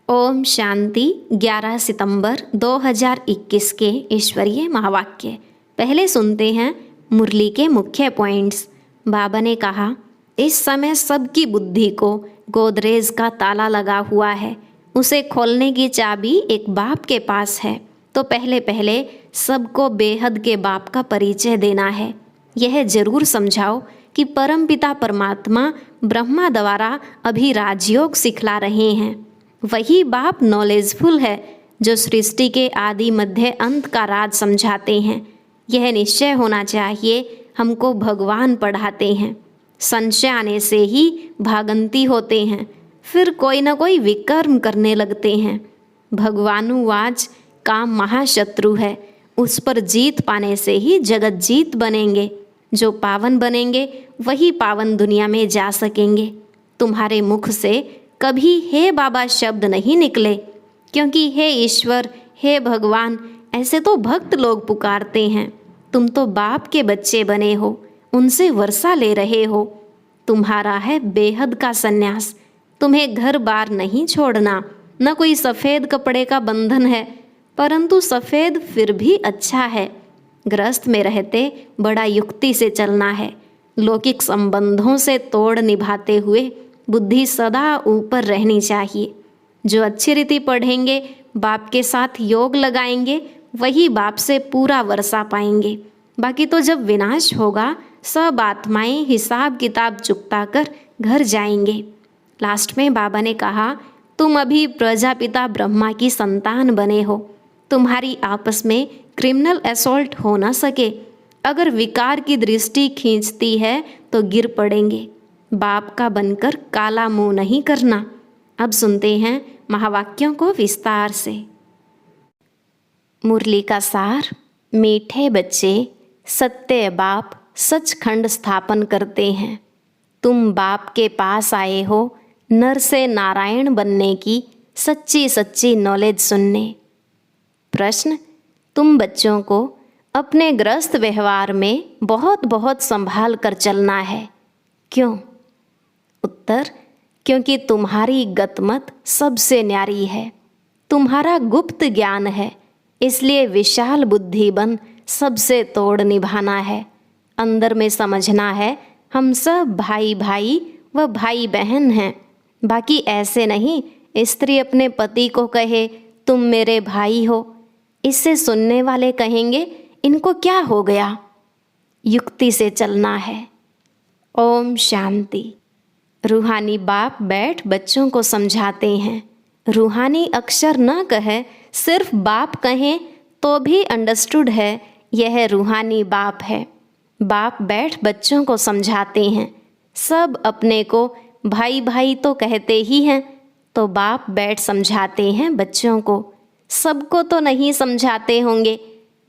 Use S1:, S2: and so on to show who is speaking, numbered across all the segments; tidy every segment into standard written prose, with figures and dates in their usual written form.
S1: ओम शांति। 11 सितंबर 2021 के ईश्वरीय महावाक्य। पहले सुनते हैं मुरली के मुख्य पॉइंट्स। बाबा ने कहा, इस समय सबकी बुद्धि को गोदरेज का ताला लगा हुआ है, उसे खोलने की चाबी एक बाप के पास है। तो पहले पहले सबको बेहद के बाप का परिचय देना है। यह जरूर समझाओ कि परमपिता परमात्मा ब्रह्मा द्वारा अभी राजयोग सिखला रहे हैं। वही बाप नॉलेजफुल है जो सृष्टि के आदि मध्य अंत का राज समझाते हैं। यह निश्चय होना चाहिए, हमको भगवान पढ़ाते हैं। संशय आने से ही भागंती होते हैं, फिर कोई न कोई विकर्म करने लगते हैं। भगवानुवाच काम महाशत्रु है, उस पर जीत पाने से ही जगत जीत बनेंगे। जो पावन बनेंगे वही पावन दुनिया में जा सकेंगे। तुम्हारे मुख से कभी हे बाबा शब्द नहीं निकले, क्योंकि हे ईश्वर, हे भगवान ऐसे तो भक्त लोग पुकारते हैं। तुम तो बाप के बच्चे बने हो, उनसे वर्षा ले रहे हो। तुम्हारा है बेहद का सन्यास, तुम्हें घर बार नहीं छोड़ना। न कोई सफ़ेद कपड़े का बंधन है, परंतु सफ़ेद फिर भी अच्छा है। गृहस्थ में रहते बड़ा युक्ति से चलना है। लौकिक संबंधों से तोड़ निभाते हुए बुद्धि सदा ऊपर रहनी चाहिए। जो अच्छी रीति पढ़ेंगे, बाप के साथ योग लगाएंगे, वही बाप से पूरा वर्षा पाएंगे। बाकी तो जब विनाश होगा, सब आत्माएं हिसाब किताब चुकता कर घर जाएंगे। लास्ट में बाबा ने कहा, तुम अभी प्रजापिता ब्रह्मा की संतान बने हो। तुम्हारी आपस में क्रिमिनल असॉल्ट हो न सके। अगर विकार की दृष्टि खींचती है तो गिर पड़ेंगे। बाप का बनकर काला मुंह नहीं करना। अब सुनते हैं महावाक्यों को विस्तार से। मुरली का सार। मीठे बच्चे, सत्य बाप सचखंड स्थापन करते हैं। तुम बाप के पास आए हो नर से नारायण बनने की सच्ची सच्ची नॉलेज सुनने। प्रश्न, तुम बच्चों को अपने गृहस्थ व्यवहार में बहुत बहुत संभाल कर चलना है। क्यों? उत्तर, क्योंकि तुम्हारी गतमत सबसे न्यारी है। तुम्हारा गुप्त ज्ञान है, इसलिए विशाल बुद्धि बन सबसे तोड़ निभाना है। अंदर में समझना है हम सब भाई भाई व भाई बहन हैं। बाकी ऐसे नहीं स्त्री अपने पति को कहे तुम मेरे भाई हो, इससे सुनने वाले कहेंगे इनको क्या हो गया। युक्ति से चलना है। ओम शांति। रूहानी बाप बैठ बच्चों को समझाते हैं। रूहानी अक्षर न कहे, सिर्फ बाप कहें तो भी अंडरस्टूड है, यह रूहानी बाप है। बाप बैठ बच्चों को समझाते हैं। सब अपने को भाई भाई तो कहते ही हैं, तो बाप बैठ समझाते हैं बच्चों को। सबको तो नहीं समझाते होंगे।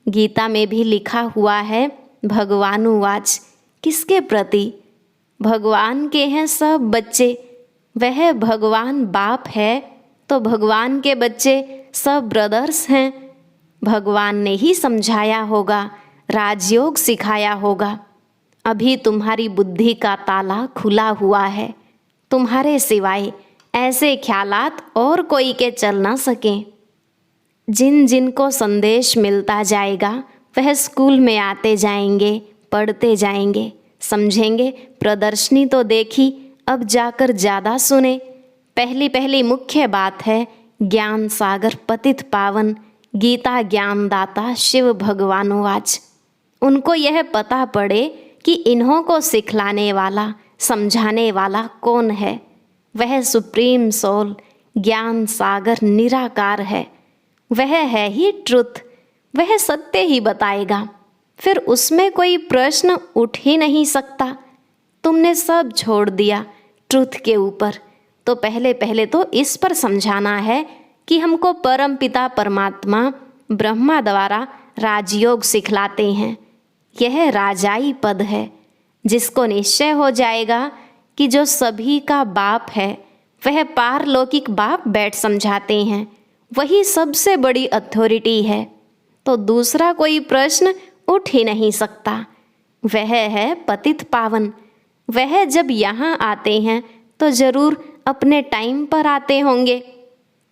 S1: गीता में भी लिखा हुआ है, भगवानुवाच, किसके प्रति? भगवान के हैं सब बच्चे। वह भगवान बाप है तो भगवान के बच्चे सब ब्रदर्स हैं। भगवान ने ही समझाया होगा, राजयोग सिखाया होगा। अभी तुम्हारी बुद्धि का ताला खुला हुआ है। तुम्हारे सिवाय ऐसे ख्यालात और कोई के चल ना सकें। जिन जिन को संदेश मिलता जाएगा वह स्कूल में आते जाएंगे, पढ़ते जाएंगे, समझेंगे। प्रदर्शनी तो देखी, अब जाकर ज़्यादा सुने। पहली पहली मुख्य बात है ज्ञान सागर पतित पावन गीता ज्ञानदाता शिव भगवानुवाच। उनको यह पता पड़े कि इन्हों को सिखलाने वाला, समझाने वाला कौन है। वह सुप्रीम सोल ज्ञान सागर निराकार है। वह है ही ट्रुथ। वह सत्य ही बताएगा, फिर उसमें कोई प्रश्न उठ ही नहीं सकता। तुमने सब छोड़ दिया ट्रुथ के ऊपर, तो पहले पहले तो इस पर समझाना है कि हमको परम पिता परमात्मा ब्रह्मा द्वारा राजयोग सिखलाते हैं। यह राजाई पद है, जिसको निश्चय हो जाएगा कि जो सभी का बाप है वह पारलौकिक बाप बैठ समझाते हैं, वही सबसे बड़ी अथॉरिटी है। तो दूसरा कोई प्रश्न उठ ही नहीं सकता। वह है पतित पावन। वह जब यहाँ आते हैं तो ज़रूर अपने टाइम पर आते होंगे।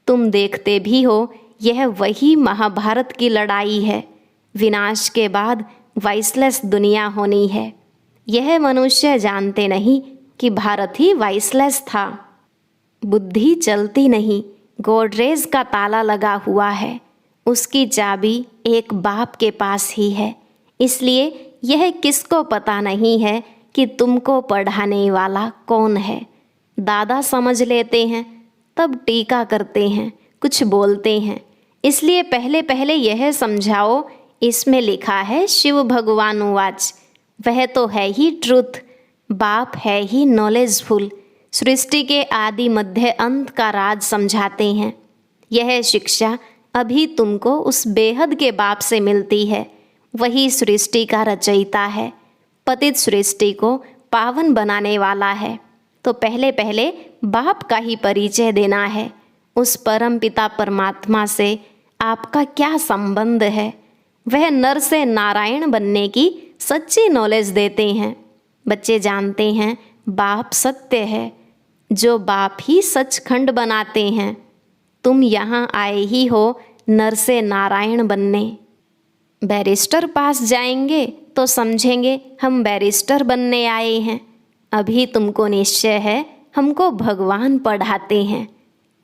S1: तुम देखते भी हो यह वही महाभारत की लड़ाई है। विनाश के बाद वाइसलेस दुनिया होनी है। यह मनुष्य जानते नहीं कि भारत ही वाइसलेस था। बुद्धि चलती नहीं, गोडरेज का ताला लगा हुआ है, उसकी चाबी एक बाप के पास ही है। इसलिए यह किसको पता नहीं है कि तुमको पढ़ाने वाला कौन है। दादा समझ लेते हैं, तब टीका करते हैं, कुछ बोलते हैं। इसलिए पहले पहले यह समझाओ, इसमें लिखा है शिव भगवान वाच, वह तो है ही ट्रुथ। बाप है ही नॉलेजफुल, सृष्टि के आदि मध्य अंत का राज समझाते हैं। यह शिक्षा अभी तुमको उस बेहद के बाप से मिलती है। वही सृष्टि का रचयिता है, पतित सृष्टि को पावन बनाने वाला है। तो पहले पहले बाप का ही परिचय देना है। उस परम पिता परमात्मा से आपका क्या संबंध है। वह नर से नारायण बनने की सच्ची नॉलेज देते हैं। बच्चे जानते हैं बाप सत्य है, जो बाप ही सचखंड बनाते हैं। तुम यहाँ आए ही हो नर से नारायण बनने। बैरिस्टर पास जाएंगे तो समझेंगे हम बैरिस्टर बनने आए हैं। अभी तुमको निश्चय है हमको भगवान पढ़ाते हैं।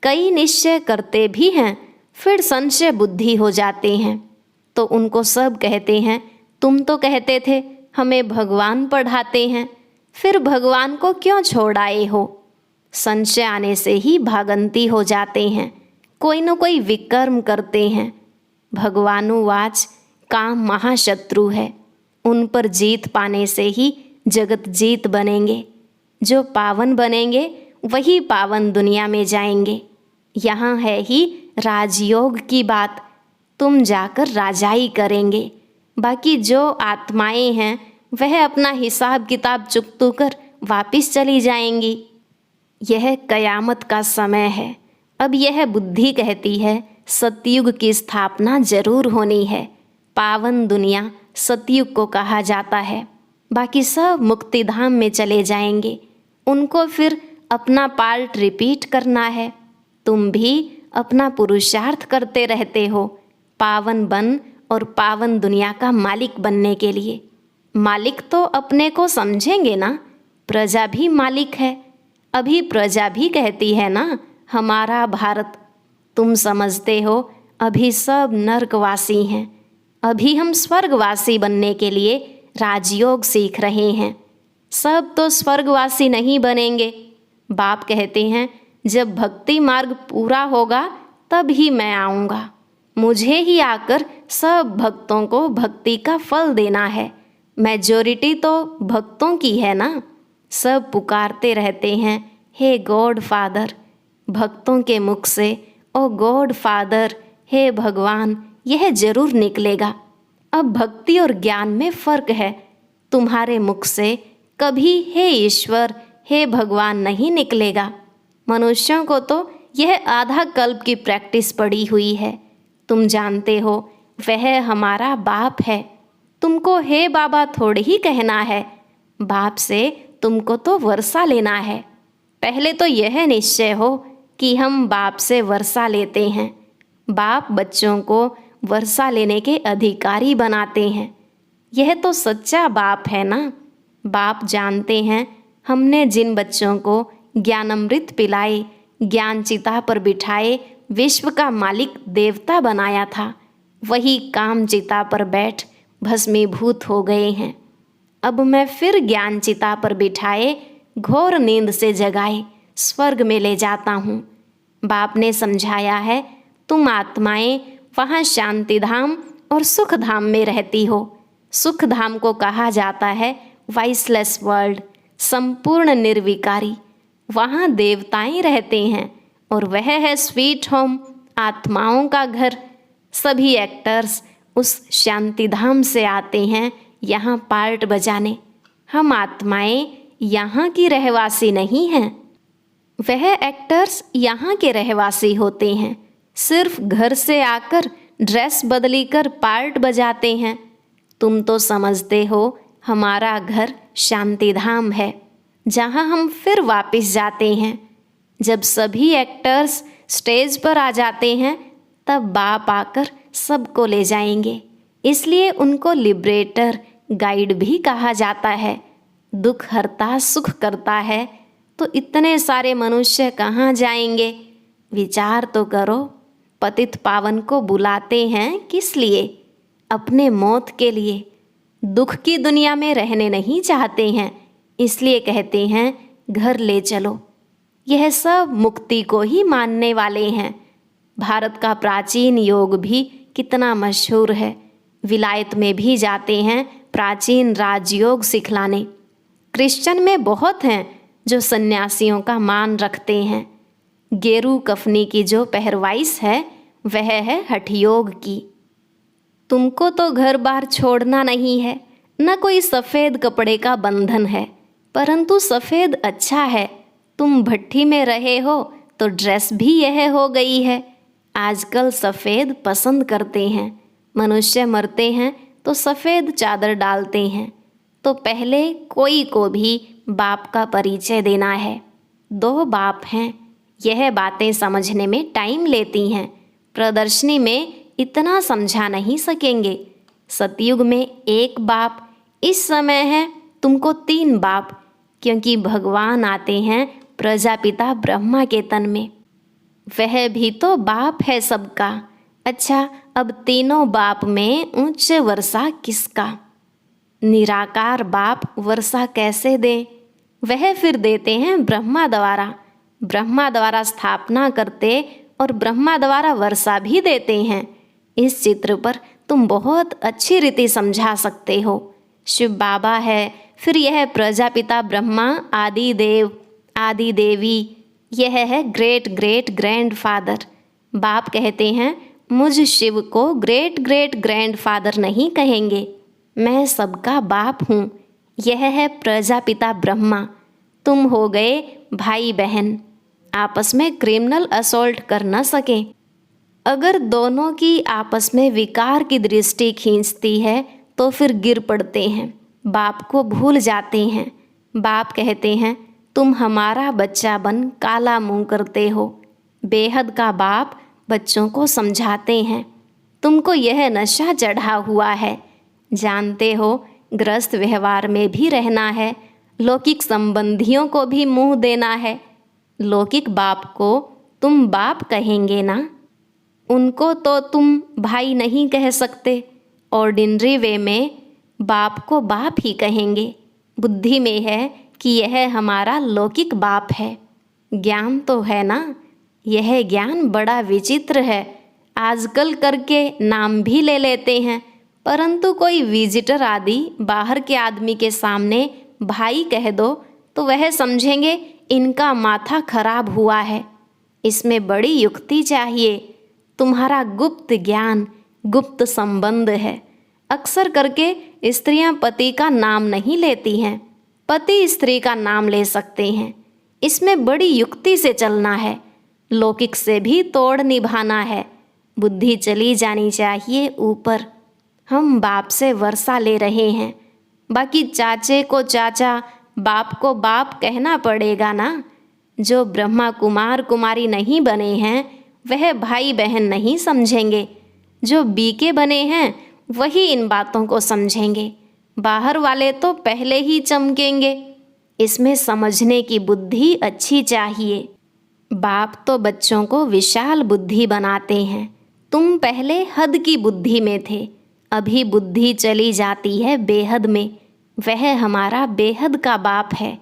S1: कई निश्चय करते भी हैं, फिर संशय बुद्धि हो जाते हैं। तो उनको सब कहते हैं तुम तो कहते थे हमें भगवान पढ़ाते हैं, फिर भगवान को क्यों छोड़ आए हो। संशय आने से ही भागंती हो जाते हैं, कोई न कोई विकर्म करते हैं। भगवानुवाच काम महाशत्रु है, उन पर जीत पाने से ही जगत जीत बनेंगे। जो पावन बनेंगे वही पावन दुनिया में जाएंगे। यहाँ है ही राजयोग की बात, तुम जाकर राजाई करेंगे। बाकी जो आत्माएं हैं वह अपना हिसाब किताब चुकतू कर वापिस चली जाएंगी। यह कयामत का समय है। अब यह बुद्धि कहती है सतयुग की स्थापना जरूर होनी है। पावन दुनिया सतयुग को कहा जाता है। बाकी सब मुक्तिधाम में चले जाएंगे, उनको फिर अपना पार्ट रिपीट करना है। तुम भी अपना पुरुषार्थ करते रहते हो पावन बन और पावन दुनिया का मालिक बनने के लिए। मालिक तो अपने को समझेंगे ना, प्रजा भी मालिक है। अभी प्रजा भी कहती है ना हमारा भारत। तुम समझते हो अभी सब नर्कवासी हैं। अभी हम स्वर्गवासी बनने के लिए राजयोग सीख रहे हैं। सब तो स्वर्गवासी नहीं बनेंगे। बाप कहते हैं जब भक्ति मार्ग पूरा होगा तब ही मैं आऊँगा। मुझे ही आकर सब भक्तों को भक्ति का फल देना है। मेजॉरिटी तो भक्तों की है ना। सब पुकारते रहते हैं हे गॉड फादर, भक्तों के मुख से ओ गॉड फादर, हे भगवान, यह जरूर निकलेगा। अब भक्ति और ज्ञान में फर्क है। तुम्हारे मुख से कभी हे ईश्वर, हे भगवान नहीं निकलेगा। मनुष्यों को तो यह आधा कल्प की प्रैक्टिस पड़ी हुई है। तुम जानते हो वह हमारा बाप है। तुमको हे बाबा थोड़े ही कहना है, बाप से तुमको तो वर्षा लेना है। पहले तो यह निश्चय हो कि हम बाप से वर्षा लेते हैं। बाप बच्चों को वर्षा लेने के अधिकारी बनाते हैं। यह तो सच्चा बाप है ना। बाप जानते हैं हमने जिन बच्चों को ज्ञानामृत पिलाए, ज्ञान चिता पर बिठाए, विश्व का मालिक देवता बनाया था, वही काम चिता पर बैठ भस्मीभूत हो गए हैं। अब मैं फिर ज्ञान चिता पर बिठाए घोर नींद से जगाए स्वर्ग में ले जाता हूँ। बाप ने समझाया है तुम आत्माएं वहाँ शांति धाम और सुख धाम में रहती हो। सुख धाम को कहा जाता है वाइसलेस वर्ल्ड, संपूर्ण निर्विकारी। वहाँ देवताएं रहते हैं और वह है स्वीट होम, आत्माओं का घर। सभी एक्टर्स उस शांति धाम से आते हैं यहाँ पार्ट बजाने। हम आत्माएं यहाँ की रहवासी नहीं हैं। वह एक्टर्स यहाँ के रहवासी होते हैं, सिर्फ घर से आकर ड्रेस बदली कर पार्ट बजाते हैं। तुम तो समझते हो हमारा घर शांति धाम है, जहाँ हम फिर वापस जाते हैं। जब सभी एक्टर्स स्टेज पर आ जाते हैं तब बाप आकर सबको ले जाएंगे। इसलिए उनको लिबरेटर, गाइड भी कहा जाता है। दुख हरता सुख करता है, तो इतने सारे मनुष्य कहाँ जाएंगे? विचार तो करो। पतित पावन को बुलाते हैं किस लिए? अपने मौत के लिए। दुख की दुनिया में रहने नहीं चाहते हैं, इसलिए कहते हैं घर ले चलो। यह सब मुक्ति को ही मानने वाले हैं। भारत का प्राचीन योग भी कितना मशहूर है। विलायत में भी जाते हैं प्राचीन राजयोग सिखलाने। क्रिश्चियन में बहुत हैं जो सन्यासियों का मान रखते हैं। गेरू कफनी की जो पहरवाइश है वह है हठयोग की। तुमको तो घर बार छोड़ना नहीं है, न कोई सफ़ेद कपड़े का बंधन है, परंतु सफ़ेद अच्छा है। तुम भट्ठी में रहे हो तो ड्रेस भी यह हो गई है। आजकल सफ़ेद पसंद करते हैं। मनुष्य मरते हैं तो सफ़ेद चादर डालते हैं। तो पहले कोई को भी बाप का परिचय देना है। 2 बाप हैं। यह बातें समझने में टाइम लेती हैं। प्रदर्शनी में इतना समझा नहीं सकेंगे। सतयुग में 1 बाप, इस समय है तुमको 3 बाप, क्योंकि भगवान आते हैं प्रजापिता ब्रह्मा के तन में। वह भी तो बाप है सबका। अच्छा, अब तीनों बाप में उच्च वर्षा किसका? निराकार बाप वर्षा कैसे दें? वह फिर देते हैं ब्रह्मा द्वारा। ब्रह्मा द्वारा स्थापना करते और ब्रह्मा द्वारा वर्षा भी देते हैं। इस चित्र पर तुम बहुत अच्छी रीति समझा सकते हो। शिव बाबा है, फिर यह प्रजापिता ब्रह्मा, आदि देव, आदि देवी, यह है ग्रेट ग्रेट ग्रैंड फादर। बाप कहते हैं मुझ शिव को ग्रेट ग्रेट ग्रैंड फादर नहीं कहेंगे, मैं सबका बाप हूँ। यह है प्रजापिता ब्रह्मा। तुम हो गए भाई बहन, आपस में क्रिमिनल असॉल्ट कर न सकें। अगर दोनों की आपस में विकार की दृष्टि खींचती है तो फिर गिर पड़ते हैं, बाप को भूल जाते हैं। बाप कहते हैं तुम हमारा बच्चा बन काला मुंह करते हो। बेहद का बाप बच्चों को समझाते हैं तुमको यह नशा चढ़ा हुआ है। जानते हो ग्रस्त व्यवहार में भी रहना है, लौकिक संबंधियों को भी मुंह देना है। लौकिक बाप को तुम बाप कहेंगे ना, उनको तो तुम भाई नहीं कह सकते। ऑर्डिनरी वे में बाप को बाप ही कहेंगे। बुद्धि में है कि यह हमारा लौकिक बाप है। ज्ञान तो है ना, यह ज्ञान बड़ा विचित्र है। आजकल करके नाम भी ले लेते हैं, परंतु कोई विजिटर आदि बाहर के आदमी के सामने भाई कह दो तो वह समझेंगे इनका माथा खराब हुआ है। इसमें बड़ी युक्ति चाहिए। तुम्हारा गुप्त ज्ञान, गुप्त संबंध है। अक्सर करके स्त्रियां पति का नाम नहीं लेती हैं, पति स्त्री का नाम ले सकते हैं। इसमें बड़ी युक्ति से चलना है, लौकिक से भी तोड़ निभाना है। बुद्धि चली जानी चाहिए ऊपर। हम बाप से वर्षा ले रहे हैं, बाकी चाचे को चाचा, बाप को बाप कहना पड़ेगा ना। जो ब्रह्मा कुमार कुमारी नहीं बने हैं वह भाई बहन नहीं समझेंगे। जो बीके बने हैं वही इन बातों को समझेंगे। बाहर वाले तो पहले ही चमकेंगे। इसमें समझने की बुद्धि अच्छी चाहिए। बाप तो बच्चों को विशाल बुद्धि बनाते हैं। तुम पहले हद की बुद्धि में थे, अभी बुद्धि चली जाती है बेहद में। वह हमारा बेहद का बाप है।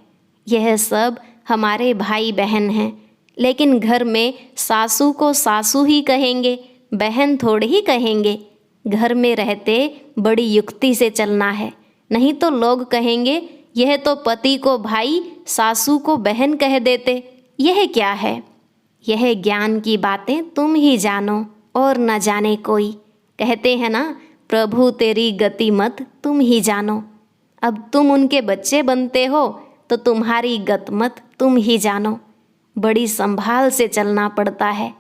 S1: यह सब हमारे भाई बहन हैं, लेकिन घर में सासू को सासू ही कहेंगे, बहन थोड़ी ही कहेंगे। घर में रहते बड़ी युक्ति से चलना है, नहीं तो लोग कहेंगे यह तो पति को भाई, सासू को बहन कह देते। यह क्या है? यह ज्ञान की बातें तुम ही जानो और न जाने कोई। कहते हैं ना, प्रभु तेरी गति मत तुम ही जानो। अब तुम उनके बच्चे बनते हो तो तुम्हारी गत मत तुम ही जानो। बड़ी संभाल से चलना पड़ता है,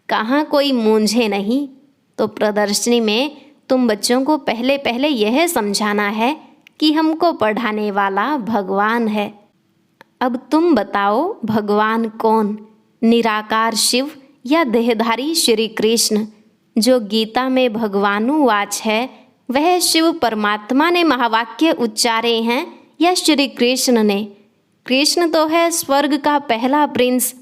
S1: कहाँ कोई मूंझे नहीं। तो प्रदर्शनी में तुम बच्चों को पहले पहले यह समझाना है कि हमको पढ़ाने वाला भगवान है। अब तुम बताओ भगवान कौन? निराकार शिव या देहधारी श्री कृष्ण? जो गीता में भगवानुवाच है वह शिव परमात्मा ने महावाक्य उच्चारे हैं या श्री कृष्ण ने? कृष्ण तो है स्वर्ग का पहला प्रिंस।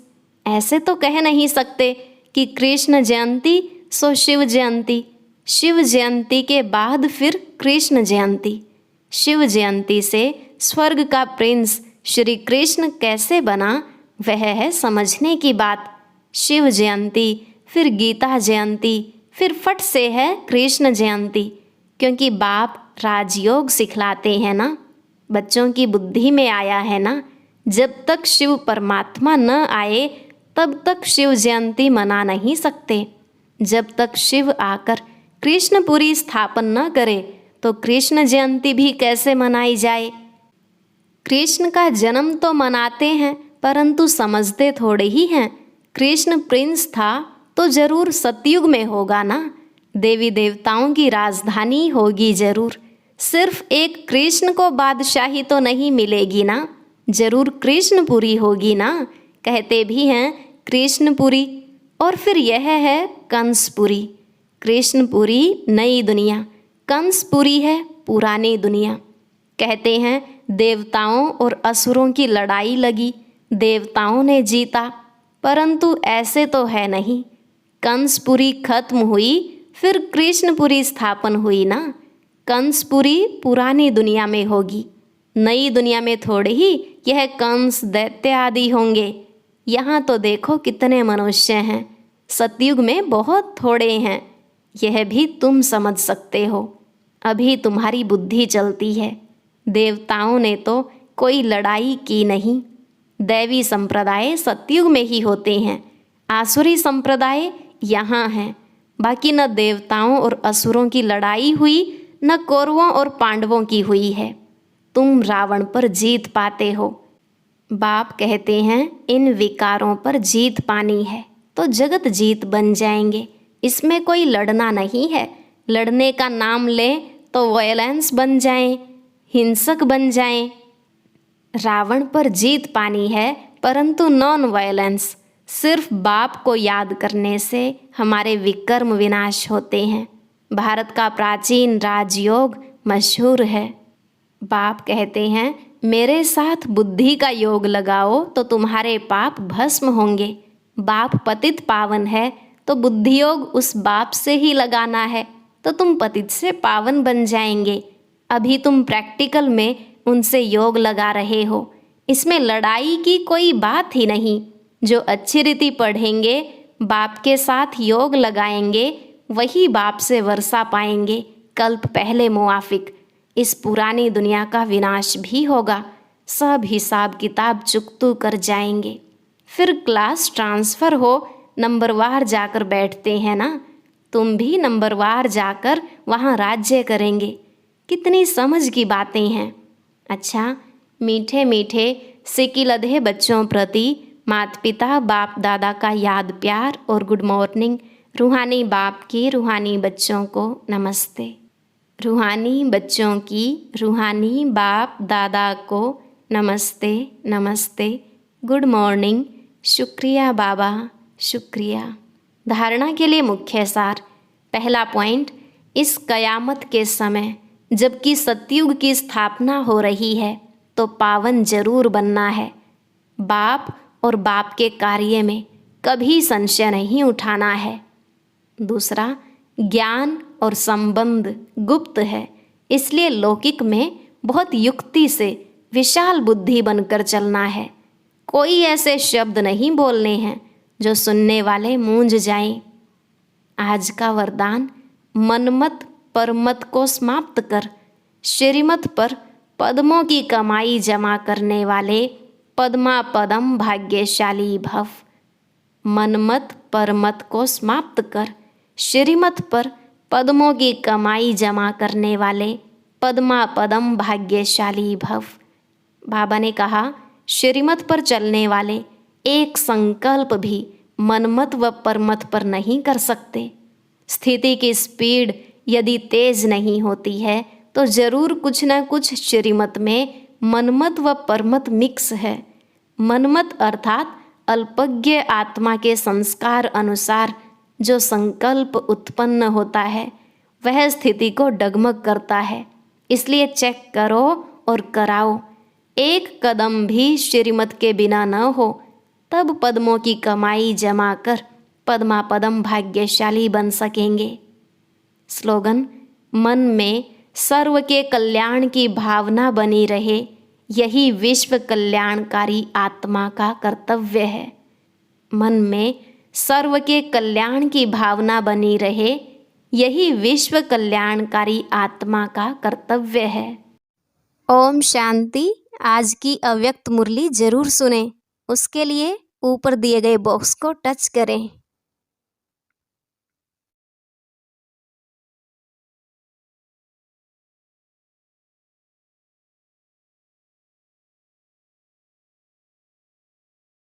S1: ऐसे तो कह नहीं सकते कि कृष्ण जयंती सो शिव जयंती, शिव जयंती के बाद फिर कृष्ण जयंती। शिव जयंती से स्वर्ग का प्रिंस श्री कृष्ण कैसे बना, वह है समझने की बात। शिव जयंती, फिर गीता जयंती, फिर फट से है कृष्ण जयंती, क्योंकि बाप राजयोग सिखलाते हैं ना। बच्चों की बुद्धि में आया है ना, जब तक शिव परमात्मा न आए तब तक शिव जयंती मना नहीं सकते। जब तक शिव आकर कृष्णपुरी स्थापन न करे तो कृष्ण जयंती भी कैसे मनाई जाए? कृष्ण का जन्म तो मनाते हैं परंतु समझते थोड़े ही हैं। कृष्ण प्रिंस था तो जरूर सतयुग में होगा ना, देवी देवताओं की राजधानी होगी जरूर। सिर्फ एक कृष्ण को बादशाही तो नहीं मिलेगी ना, जरूर कृष्णपुरी होगी ना। कहते भी हैं कृष्णपुरी, और फिर यह है कंसपुरी। कृष्णपुरी नई दुनिया, कंसपुरी है पुरानी दुनिया। कहते हैं देवताओं और असुरों की लड़ाई लगी, देवताओं ने जीता, परंतु ऐसे तो है नहीं। कंसपुरी खत्म हुई, फिर कृष्णपुरी स्थापन हुई ना। कंसपुरी पुरानी दुनिया में होगी, नई दुनिया में थोड़े ही यह कंस दैत्य आदि होंगे। यहाँ तो देखो कितने मनुष्य हैं, सतयुग में बहुत थोड़े हैं। यह भी तुम समझ सकते हो, अभी तुम्हारी बुद्धि चलती है। देवताओं ने तो कोई लड़ाई की नहीं। दैवी संप्रदाय सतयुग में ही होते हैं, आसुरी संप्रदाय यहाँ हैं। बाकी न देवताओं और असुरों की लड़ाई हुई, न कौरवों और पांडवों की हुई है। तुम रावण पर जीत पाते हो। बाप कहते हैं इन विकारों पर जीत पानी है तो जगत जीत बन जाएंगे, इसमें कोई लड़ना नहीं है। लड़ने का नाम ले तो वायलेंस बन जाएं, हिंसक बन जाएं। रावण पर जीत पानी है परंतु नॉन वायलेंस। सिर्फ बाप को याद करने से हमारे विकर्म विनाश होते हैं। भारत का प्राचीन राजयोग मशहूर है। बाप कहते हैं मेरे साथ बुद्धि का योग लगाओ तो तुम्हारे पाप भस्म होंगे। बाप पतित पावन है तो बुद्धि योग उस बाप से ही लगाना है तो तुम पतित से पावन बन जाएंगे। अभी तुम प्रैक्टिकल में उनसे योग लगा रहे हो, इसमें लड़ाई की कोई बात ही नहीं। जो अच्छी रीति पढ़ेंगे, बाप के साथ योग लगाएंगे, वही बाप से वर्षा पाएंगे कल्प पहले मुआफिक। इस पुरानी दुनिया का विनाश भी होगा, सब हिसाब किताब चुकतू कर जाएंगे। फिर क्लास ट्रांसफ़र हो, नंबरवार जाकर बैठते हैं ना, तुम भी नंबरवार जाकर वहाँ राज्य करेंगे। कितनी समझ की बातें हैं। अच्छा, मीठे मीठे सिकिलधे बच्चों प्रति माता पिता बाप दादा का याद प्यार और गुड मॉर्निंग। रूहानी बाप की रूहानी बच्चों को नमस्ते। रूहानी बच्चों की रूहानी बाप दादा को नमस्ते नमस्ते, गुड मॉर्निंग, शुक्रिया बाबा, शुक्रिया। धारणा के लिए मुख्य सार। पहला पॉइंट, इस कयामत के समय जबकि सतयुग की स्थापना हो रही है तो पावन जरूर बनना है। बाप और बाप के कार्य में कभी संशय नहीं उठाना है। दूसरा, ज्ञान और संबंध गुप्त है, इसलिए लौकिक में बहुत युक्ति से विशाल बुद्धि बनकर चलना है। कोई ऐसे शब्द नहीं बोलने हैं जो सुनने वाले मूंझ जाएं। आज का वरदान, मनमत परमत को समाप्त कर श्रीमत पर पद्मों की कमाई जमा करने वाले पद्मा पदम भाग्यशाली भव। मनमत परमत को समाप्त कर श्रीमत पर पद्मों की कमाई जमा करने वाले पद्मा पदम भाग्यशाली भव। बाबा ने कहा श्रीमत पर चलने वाले एक संकल्प भी मनमत व परमत पर नहीं कर सकते। स्थिति की स्पीड यदि तेज नहीं होती है तो जरूर कुछ न कुछ श्रीमत में मनमत व परमत मिक्स है। मनमत अर्थात अल्पज्ञ आत्मा के संस्कार अनुसार जो संकल्प उत्पन्न होता है वह स्थिति को डगमग करता है। इसलिए चेक करो और कराओ। एक कदम भी श्रीमत के बिना न हो, तब पद्मों की कमाई जमा कर पद्मापदम भाग्यशाली बन सकेंगे। स्लोगन: मन में सर्व के कल्याण की भावना बनी रहे, यही विश्व कल्याणकारी आत्मा का कर्तव्य है। मन में सर्व के कल्याण की भावना बनी रहे, यही विश्व कल्याणकारी आत्मा का कर्तव्य है। ओम शांति। आज की अव्यक्त मुरली जरूर सुने। उसके लिए ऊपर दिए गए बॉक्स को टच करें।